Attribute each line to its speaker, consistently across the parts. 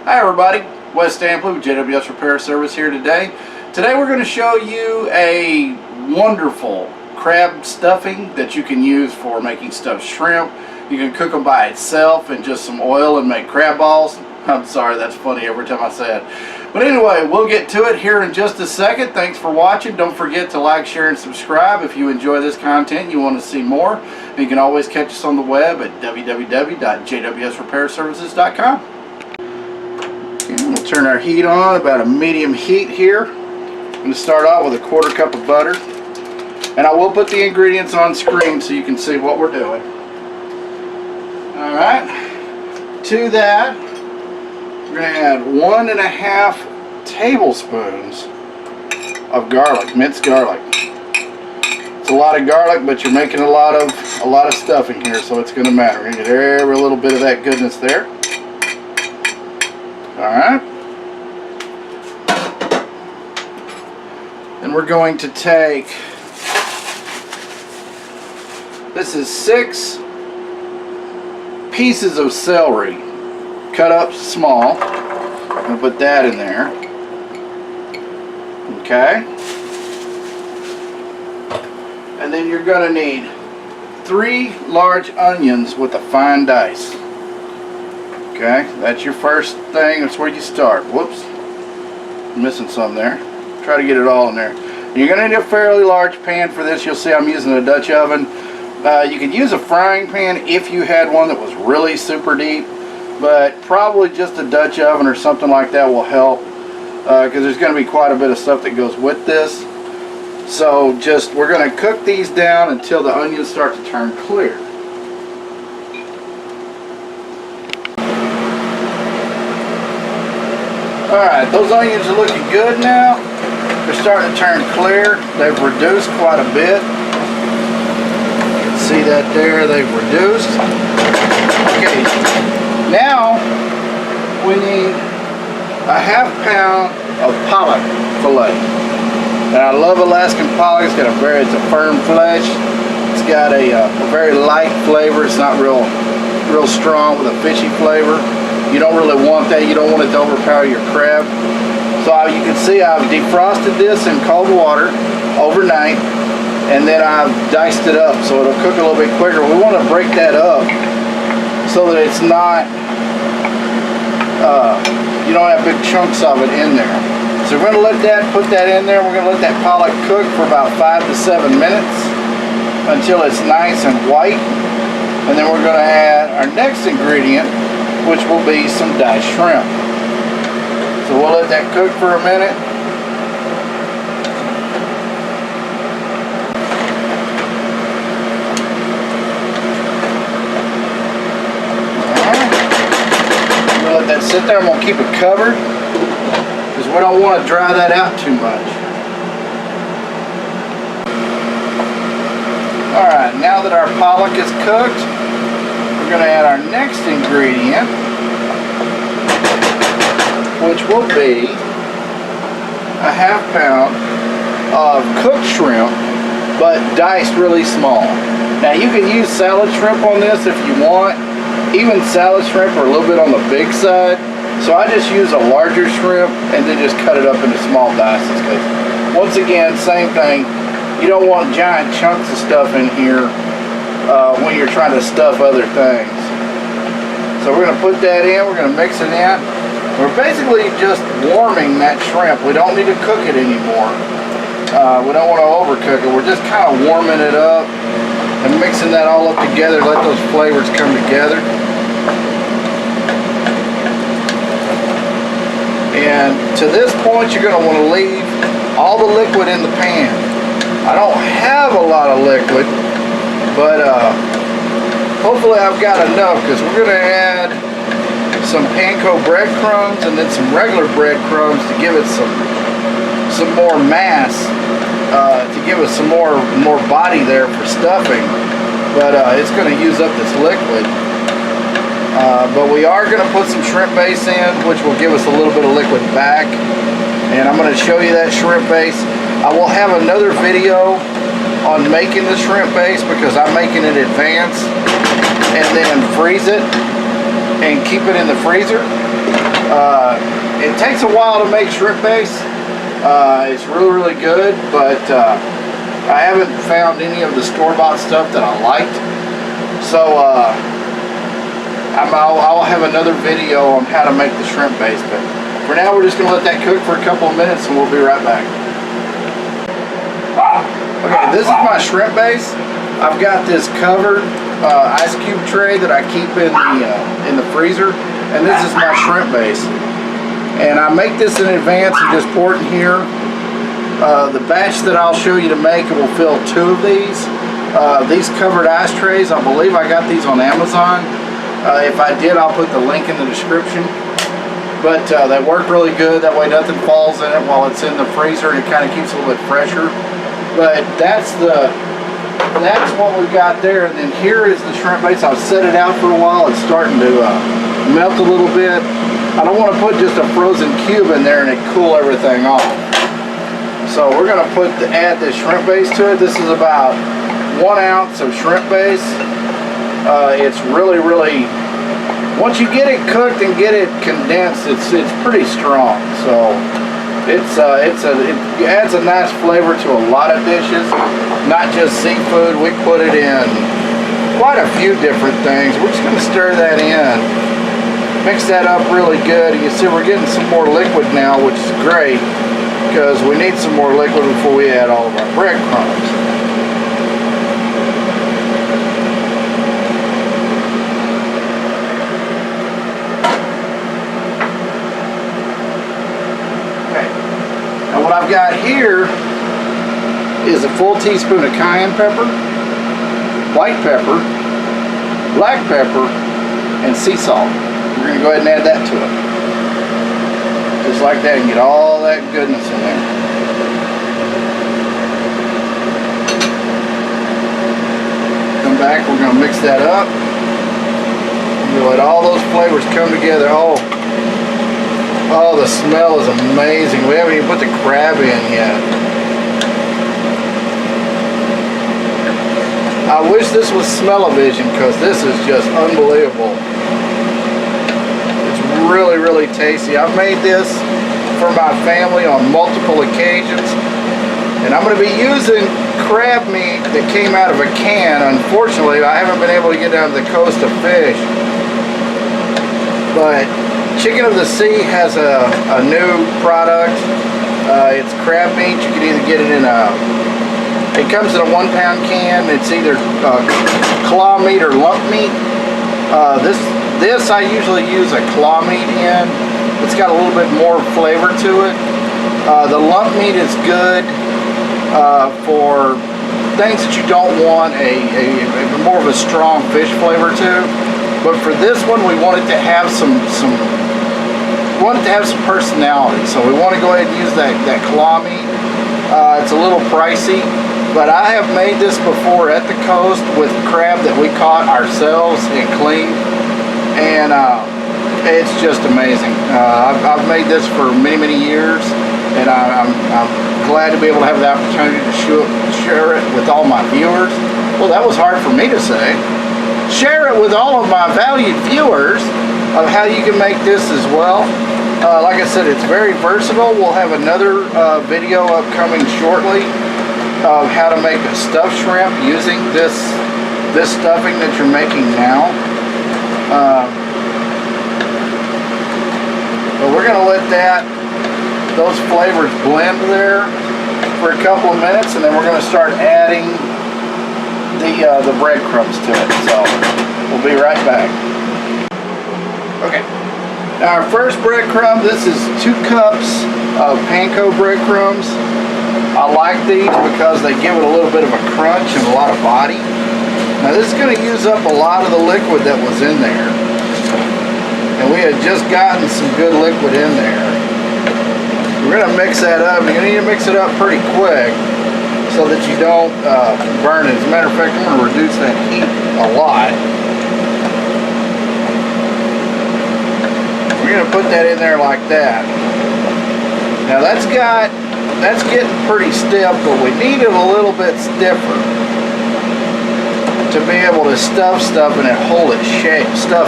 Speaker 1: Hi everybody, Wes Stampley with JWS Repair Service here today. Today we're going to show you a wonderful crab stuffing that you can use for making stuffed shrimp. You can cook them by itself in just some oil and make crab balls. I'm sorry, that's funny every time I say it. But anyway, we'll get to it here in just a second. Thanks for watching. Don't forget to like, share, and subscribe if you enjoy this content and you want to see more. And you can always catch us on the web at www.jwsrepairservices.com. We'll turn our heat on, about a medium heat here. I'm going to start out with a 1/4 cup of butter. And I will put the ingredients on screen so you can see what we're doing. Alright, to that, we're going to add 1½ tablespoons of garlic, minced garlic. It's a lot of garlic, but you're making a lot of stuffing here, so it's going to matter. We're going to get every little bit of that goodness there. Alright. Then we're going to take, this is 6 pieces of celery cut up small. I'm going to put that in there. Okay. And then you're going to need 3 large onions with a fine dice. Okay, that's your first thing. That's where you start. Whoops, I'm missing some there. Try to get it all in there. You're going to need a fairly large pan for this. You'll see I'm using a Dutch oven. You could use a frying pan if you had one that was really super deep, but probably just a Dutch oven or something like that will help, because there's going to be quite a bit of stuff that goes with this. So we're going to cook these down until the onions start to turn clear. Alright, those onions are looking good now. They're starting to turn clear. They've reduced quite a bit. You can see that there, they've reduced. Okay, now we need a ½ pound of pollock fillet. And I love Alaskan pollock. It's a firm flesh. It's got a very light flavor. It's not real strong with a fishy flavor. You don't really want that. You don't want it to overpower your crab. So you can see I've defrosted this in cold water overnight, and then I've diced it up so it'll cook a little bit quicker. We want to break that up so that it's not, you don't have big chunks of it in there. So we're going to put that in there. We're going to let that pollock cook for about 5 to 7 minutes until it's nice and white. And then we're going to add our next ingredient, which will be some diced shrimp. So we'll let that cook for a minute. Alright. We'll let that sit there. I'm going to keep it covered because we don't want to dry that out too much. Alright, now that our pollock is cooked, we're going to add our next ingredient, which will be a ½ pound of cooked shrimp, but diced really small. Now you can use salad shrimp on this if you want. Even salad shrimp are a little bit on the big side, so I just use a larger shrimp and then just cut it up into small dices. Because once again, same thing, you don't want giant chunks of stuff in here when you're trying to stuff other things. So we're going to put that in, we're going to mix it in. We're basically just warming that shrimp. We don't need to cook it anymore. We don't want to overcook it. We're just kind of warming it up and mixing that all up together, let those flavors come together. And to this point, you're going to want to leave all the liquid in the pan. I don't have a lot of liquid, but hopefully I've got enough, because we're going to add some panko breadcrumbs and then some regular breadcrumbs to give it some more mass, to give us some more body there for stuffing. But it's going to use up this liquid. But we are going to put some shrimp base in, which will give us a little bit of liquid back. And I'm going to show you that shrimp base. I will have another video on making the shrimp base, because I'm making it in advance and then freeze it and keep it in the freezer. It takes a while to make shrimp base. It's really good, but I haven't found any of the store-bought stuff that I liked. So I'll have another video on how to make the shrimp base, but for now we're just going to let that cook for a couple of minutes and we'll be right back. Okay, this is my shrimp base. I've got this covered ice cube tray that I keep in the freezer, and this is my shrimp base. And I make this in advance and just pour it in here. The batch that I'll show you to make will fill 2 of these. These covered ice trays, I believe I got these on Amazon. If I did, I'll put the link in the description. But they work really good. That way nothing falls in it while it's in the freezer, and it kind of keeps it a little bit fresher. But that's what we've got there. And then here is the shrimp base. I've set it out for a while. It's starting to melt a little bit. I don't want to put just a frozen cube in there and it cool everything off. So we're going to add this shrimp base to it. This is about 1 ounce of shrimp base. It's really, once you get it cooked and get it condensed, it's pretty strong. So it adds a nice flavor to a lot of dishes, not just seafood. We put it in quite a few different things. We're just going to stir that in. Mix that up really good. You see we're getting some more liquid now, which is great because we need some more liquid before we add all of our breadcrumbs. Okay. Now what I've got here is a full teaspoon of cayenne pepper, white pepper, black pepper, and sea salt. We're going to go ahead and add that to it. Just like that, and get all that goodness in there. Come back, we're going to mix that up. We'll let all those flavors come together. Oh, the smell is amazing. We haven't even put the crab in yet. I wish this was smell-o-vision because this is just unbelievable. Really tasty. I've made this for my family on multiple occasions, and I'm going to be using crab meat that came out of a can. Unfortunately, I haven't been able to get down to the coast to fish, but Chicken of the Sea has a new product. It's crab meat. You can either get it in it comes in a 1-pound can. It's either claw meat or lump meat. This I usually use a claw meat in. It's got a little bit more flavor to it. The lump meat is good for things that you don't want a more of a strong fish flavor to. But for this one, we want it to have some personality. So we want to go ahead and use that claw meat. It's a little pricey, but I have made this before at the coast with crab that we caught ourselves and cleaned. And it's just amazing. I've made this for many years, and I'm glad to be able to have the opportunity to share it with all my viewers. Well, that was hard for me to say. Share it with all of my valued viewers of how you can make this as well. Like I said, it's very versatile. We'll have another video upcoming shortly of how to make a stuffed shrimp using this stuffing that you're making now. But we're going to let those flavors blend there for a couple of minutes, and then we're going to start adding the breadcrumbs to it. So we'll be right back. Okay. Now our first breadcrumb, this is 2 cups of panko breadcrumbs. I like these because they give it a little bit of a crunch and a lot of body. Now this is going to use up a lot of the liquid that was in there. And we had just gotten some good liquid in there. We're going to mix that up. You're going to need to mix it up pretty quick so that you don't burn it. As a matter of fact, I'm going to reduce that heat a lot. We're going to put that in there like that. Now that's getting pretty stiff, but we need it a little bit stiffer to be able to stuff stuff and it hold its shape. Stuff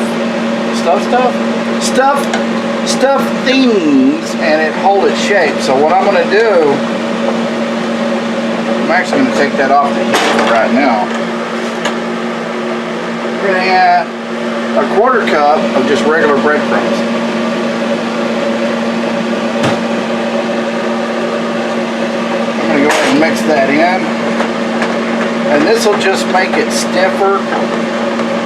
Speaker 1: stuff things and it hold its shape. So what I'm going to do, I'm actually going to take that off the heat right now. We're going to add a 1/4 cup of just regular breadcrumbs. I'm going to go ahead and mix that in. And this will just make it stiffer.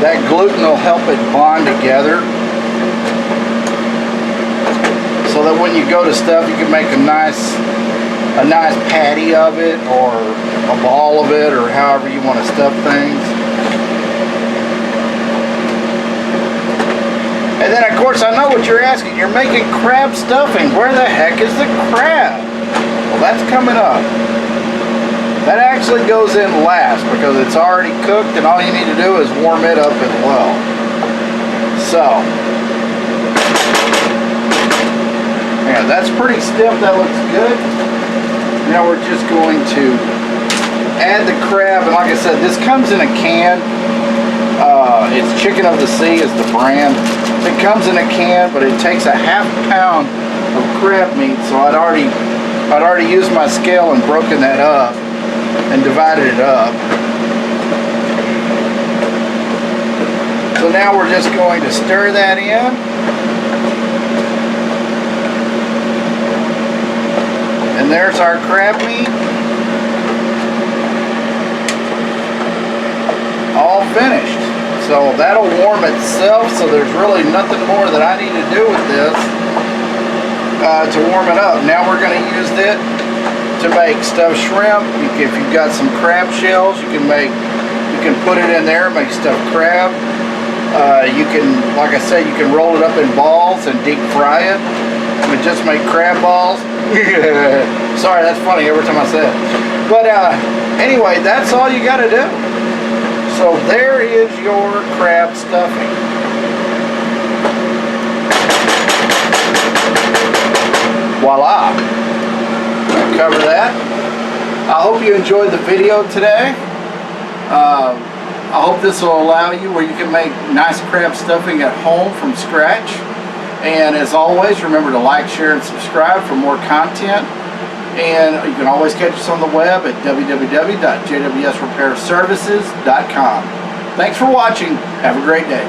Speaker 1: That gluten will help it bond together. So that when you go to stuff, you can make a nice patty of it, or a ball of it, or however you want to stuff things. And then of course, I know what you're asking. You're making crab stuffing. Where the heck is the crab? Well, that's coming up. That actually goes in last because it's already cooked, and all you need to do is warm it up as well. So, yeah, that's pretty stiff. That looks good. Now we're just going to add the crab, and like I said, this comes in a can. It's Chicken of the Sea is the brand. It comes in a can, but it takes a ½ pound of crab meat. So I'd already used my scale and broken that up and divided it up. So now we're just going to stir that in. And there's our crab meat. All finished. So that'll warm itself, so there's really nothing more that I need to do with this to warm it up. Now we're going to use it to make stuffed shrimp. If you've got some crab shells, you can put it in there, make stuffed crab. You can, like I said, you can roll it up in balls and deep fry it. And just make crab balls. Sorry, that's funny every time I say it. But anyway, that's all you got to do. So there is your crab stuffing. Voila. I'll cover that. I hope you enjoyed the video today. I hope this will allow you where you can make nice crab stuffing at home from scratch. And as always, remember to like, share, and subscribe for more content. And you can always catch us on the web at www.jwsrepairservices.com. Thanks for watching. Have a great day.